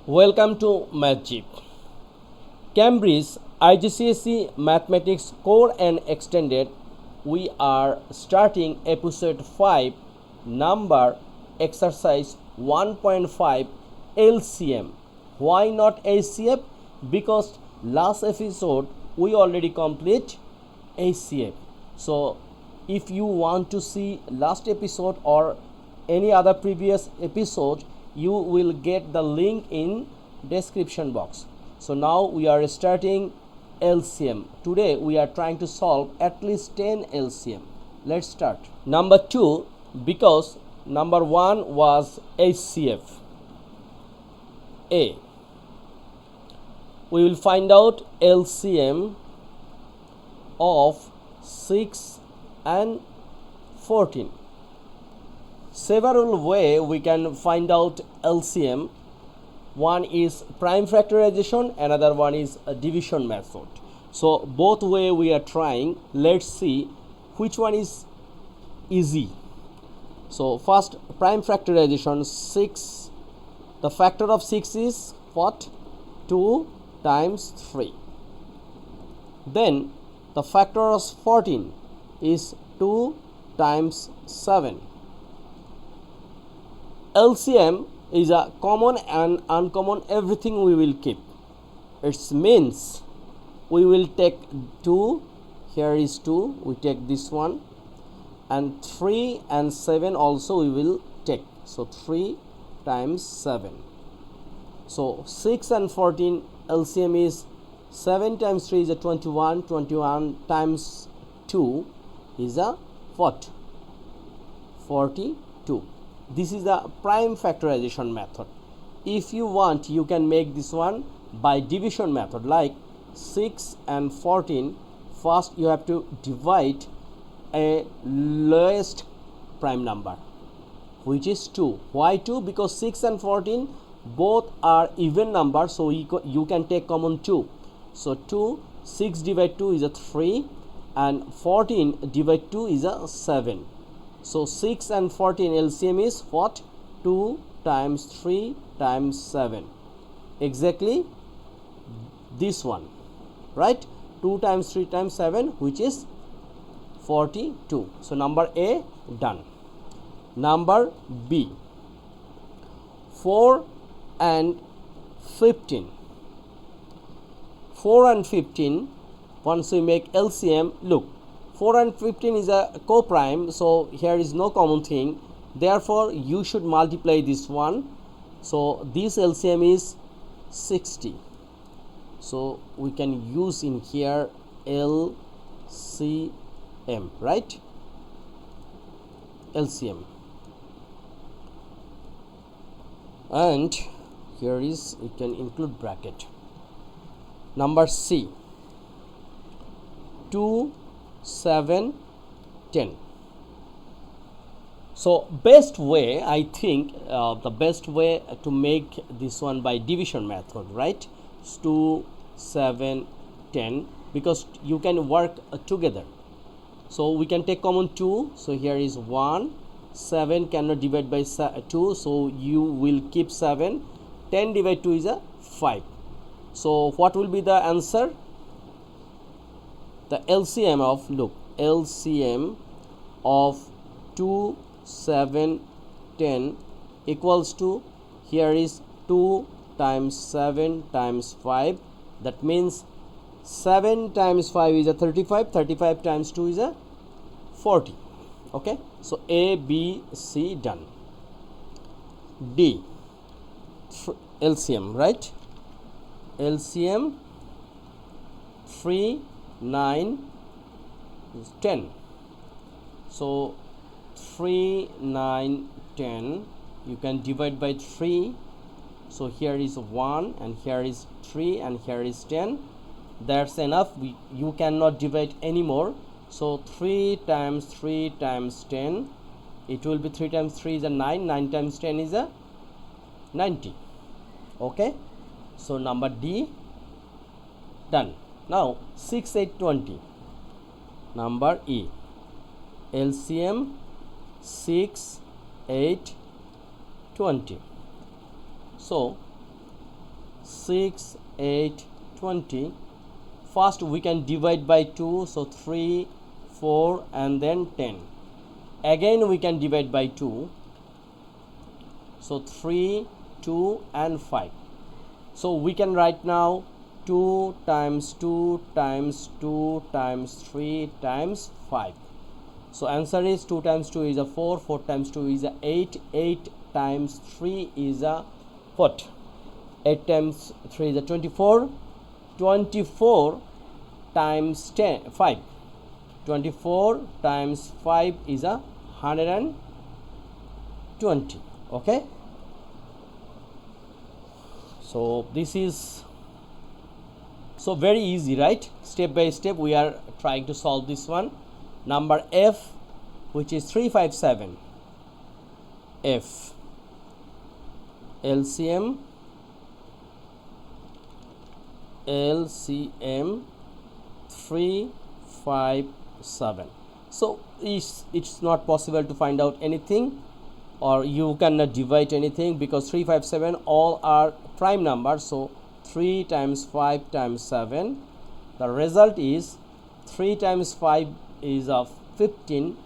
Welcome to MathZip. Cambridge IGCSE Mathematics Core and Extended. We are starting episode 5, number exercise 1.5 LCM. Why not HCF? Because last episode we already complete HCF. So if you want to see last episode or any other previous episode, you will get the link in description box. So now we are starting LCM. Today we are trying to solve at least 10 LCM. Let's start. Number 2, because number 1 was HCF. A. We will find out LCM of 6 and 14. Several ways we can find out LCM. One is prime factorization, another one is a division method. So both way we are trying. Let's see which one is easy. So first, prime factorization. 6, the factor of 6 is what? 2 times 3. Then the factor of 14 is 2 times 7. LCM is a common and uncommon, everything we will keep. It means we will take 2, here is 2, we take this one, and 3 and 7 also we will take. So 3 times 7. So 6 and 14 LCM is 7 times 3 is a 21, 21 times 2 is a what? 42. This is the prime factorization method. If you want, you can make this one by division method, like 6 and 14. First you have to divide a lowest prime number, which is 2. Why 2? Because 6 and 14 both are even numbers, so you can take common 2. So 2, 6 divided 2 is a 3, and 14 divided 2 is a 7. So 6 and 14 LCM is what? 2 times 3 times 7. Exactly this one, right? 2 times 3 times 7, which is 42. So number A done. Number B, 4 and 15. 4 and 15, once we make LCM, look, 4 and 15 is a co-prime, so here is no common thing. Therefore, you should multiply this one. So this LCM is 60. So we can use in here LCM, right? LCM. And here is, you can include bracket. Number C, 2, 7, 10. So best way, I think the best way to make this one by division method, right? 2, 7, 10, because you can work together. So we can take common 2. So here is 1, 7 cannot divide by 2, so you will keep 7. 10 divided 2 is a 5. So what will be the answer? The LCM of, look, LCM of 2, 7, 10 equals to, here is 2 times 7 times 5. That means 7 times 5 is a 35. 35 times 2 is a 40. Okay. So A, B, C done. D, LCM, right? LCM 3, 9, 10. So 3, 9, 10, you can divide by 3. So here is 1 and here is 3 and here is 10. That's enough. You cannot divide anymore. So 3 times 3 times 10, it will be 3 times 3 is a 9, 9 times 10 is a 90. Okay. So number D done. Now 6, 8, 20. Number E, LCM 6, 8, 20. So 6, 8, 20. First we can divide by 2, so 3, 4 and then 10. Again we can divide by 2, so 3, 2 and 5. So we can write now 2 times 2 times 2 times 3 times 5. So answer is 2 times 2 is a 4, 4 times 2 is a 8, 8 times 3 is a what? 8 times 3 is a 24, 24 times 10, 5. 24 times 5 is a 120. Okay, so this is so very easy, right? Step by step we are trying to solve this one. Number F, which is 357. F, LCM 357. So it's not possible to find out anything, or you cannot divide anything, because 357 all are prime numbers. So 3 times 5 times 7, the result is 3 times 5 is of 15.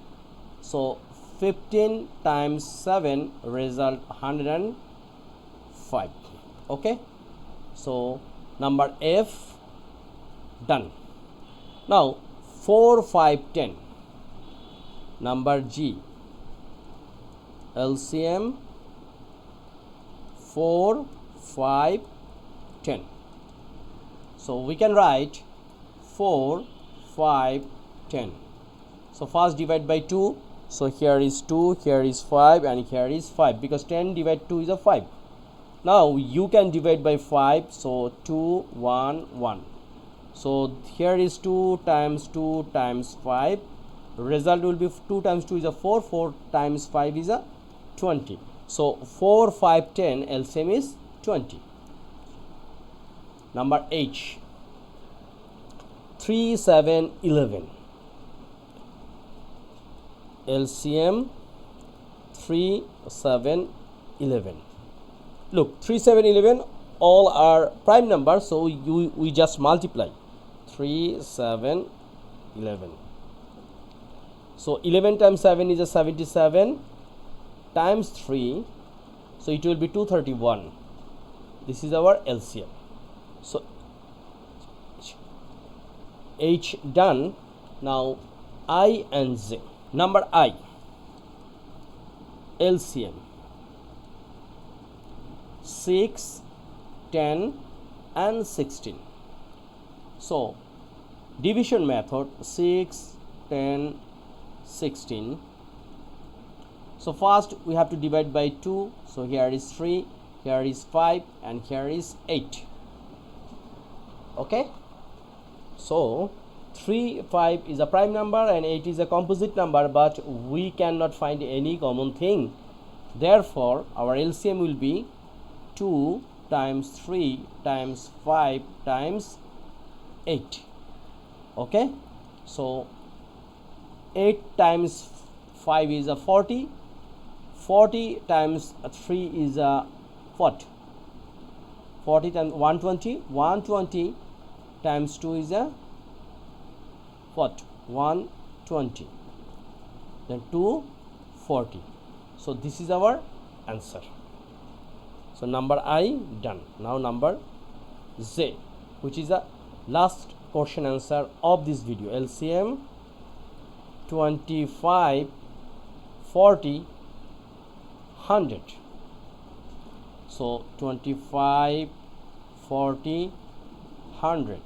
So 15 times 7 result 105. Okay, so number F done. Now 4, 5, 10. Number G, LCM 4, 5, 10. So we can write 4, 5, 10. So first divide by 2. So here is 2, here is 5 and here is 5, because 10 divided 2 is a 5. Now you can divide by 5. So 2, 1, 1. So here is 2 times 2 times 5. Result will be 2 times 2 is a 4, 4 times 5 is a 20. So 4, 5, 10 LCM is 20. Number H, 3, 7, 11. LCM 3, 7, 11. Look, 3, 7, 11 all are prime numbers, so we just multiply 3, 7, 11. So 11 times 7 is a 77 times 3, so it will be 231. This is our LCM. So H done. Now I and Z. Number I, LCM 6, 10 and 16. So division method 6, 10, 16. So first we have to divide by 2. So here is 3, here is 5 and here is 8. Okay, so 3, 5 is a prime number and 8 is a composite number, but we cannot find any common thing. Therefore our LCM will be 2 times 3 times 5 times 8. Okay, so 8 times 5 is a 40. 40 times 3 is a what? 40 times 120. 120 times 2 is a what? 120. Then 240. So this is our answer. So number I done. Now number Z, which is the last question answer of this video. LCM 25, 40, 100. So 25, 40, 100.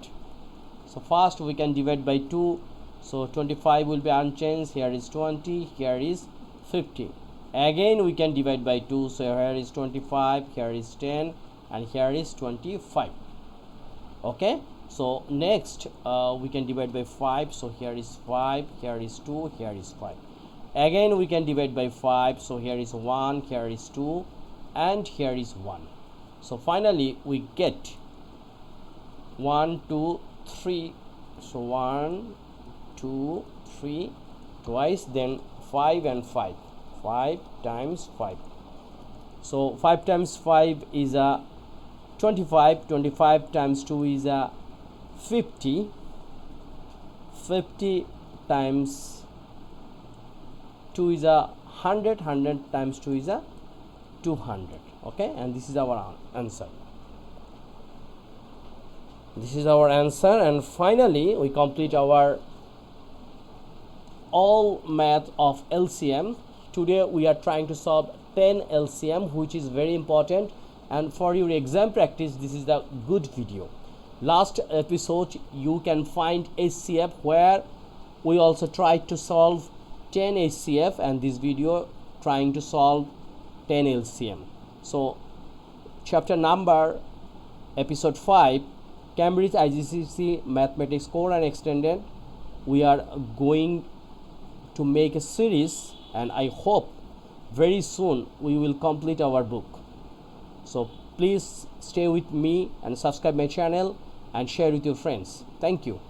So first we can divide by 2. So 25 will be unchanged. Here is 20, here is 50. Again we can divide by 2. So here is 25, here is 10 and here is 25. Okay, so next we can divide by 5. So here is 5, here is 2, here is 5. Again we can divide by 5. So here is 1, here is 2 and here is 1. So finally we get 1, 2, 3. So 1, 2, 3 twice, then 5 and 5. 5 times 5. So 5 times 5 is a 25. 25 times 2 is a 50. 50 times 2 is a 100. 100 times 2 is a 200. Okay, and this is our answer. This is our answer, and finally we complete our all math of LCM. Today we are trying to solve 10 LCM, which is very important, and for your exam practice this is the good video. Last episode you can find HCF, where we also tried to solve 10 HCF, and this video trying to solve 10 LCM. So chapter number episode 5, Cambridge IGCSE Mathematics Core and Extended, we are going to make a series, and I hope very soon we will complete our book. So please stay with me and subscribe my channel and share with your friends. Thank you.